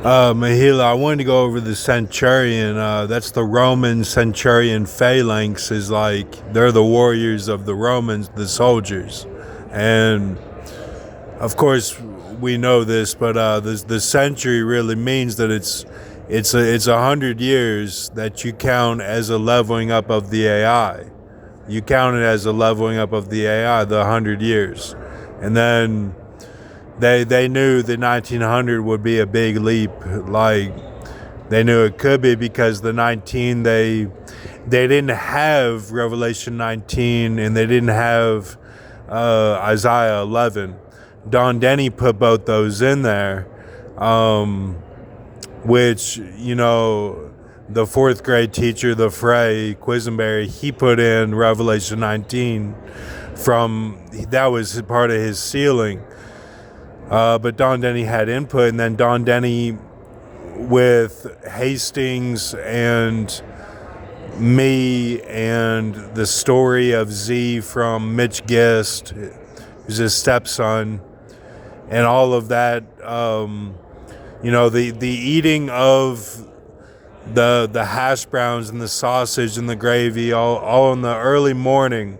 Mahila, I wanted to go over the centurion. That's the Roman centurion phalanx. Is like they're the warriors of the Romans, the soldiers, and of course we know this. But the century really means that it's 100 years that you count as a leveling up of the AI. You count it as a leveling up of the AI, the 100 years, and then they knew that 1900 would be a big leap. Like they knew it could be because the 19 they didn't have Revelation 19 and they didn't have Isaiah 11. Don Denny put both those in there, which the fourth grade teacher, the Frey Quisenberry, he put in Revelation 19 that was part of his sealing. But Don Denny had input, and then Don Denny with Hastings and me and the story of Z from Mitch Gist, who's his stepson, and all of that, the eating of the hash browns and the sausage and the gravy all in the early morning.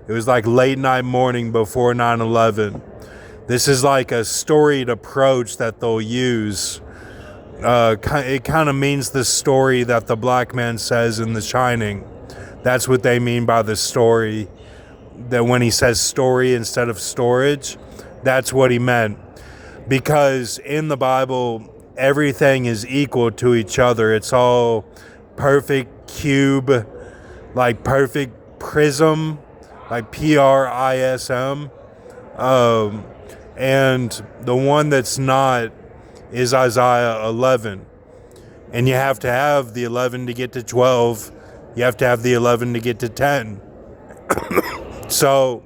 It was like late night morning before 9/11. This is like a storied approach that they'll use. It kind of means the story that the black man says in The Shining. That's what they mean by the story. That when he says story instead of storage, that's what he meant. Because in the Bible, everything is equal to each other. It's all perfect cube, like perfect prism, like PRISM. And the one that's not is Isaiah 11. And you have to have the 11 to get to 12. You have to have the 11 to get to 10. So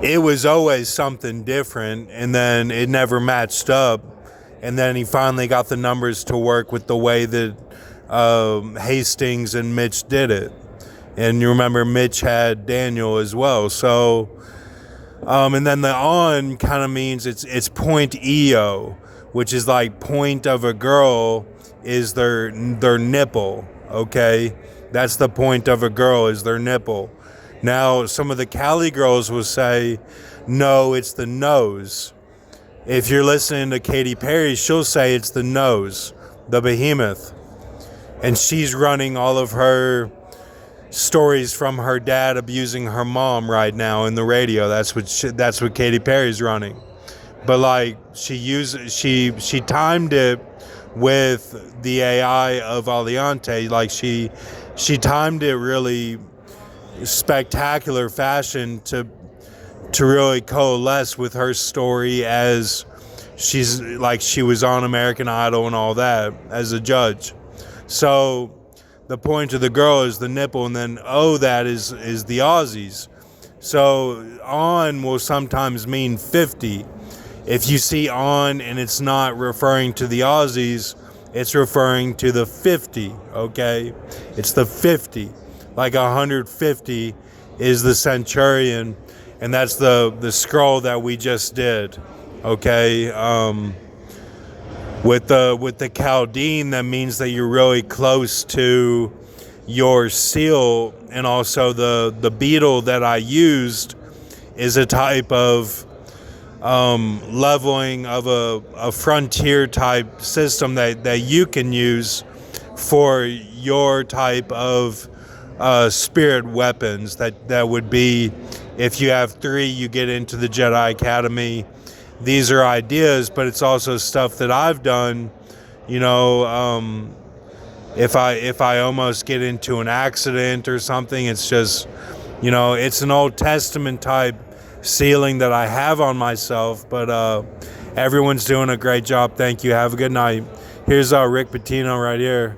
it was always something different, and then it never matched up. And then he finally got the numbers to work with the way that Hastings and Mitch did it. And you remember Mitch had Daniel as well. So and then the on kind of means it's point EO, which is like point of a girl is their nipple, okay? That's the point of a girl is their nipple. Now, some of the Cali girls will say, no, it's the nose. If you're listening to Katy Perry, she'll say it's the nose, the behemoth. And she's running all of her stories from her dad abusing her mom right now in the radio. That's what Katy Perry's running. But like she timed it with the AI of Aliante. Like she timed it really spectacular fashion to really coalesce with her story as she was on American Idol and all that as a judge. So the point of the girl is the nipple, and then that is the Aussies. So on will sometimes mean 50. If you see on and it's not referring to the Aussies, it's referring to the 50, okay? It's the 50. Like 150 is the centurion, and that's the scroll that we just did, okay? With the Chaldean, that means that you're really close to your seal, and also the beetle that I used is a type of leveling of a frontier type system that you can use for your type of spirit weapons. That would be, if you have 3, you get into the Jedi Academy. These are ideas, but it's also stuff that I've done. If I almost get into an accident or something, it's just, it's an Old Testament type sealing that I have on myself. But everyone's doing a great job. Thank you. Have a good night. Here's Rick Pitino right here.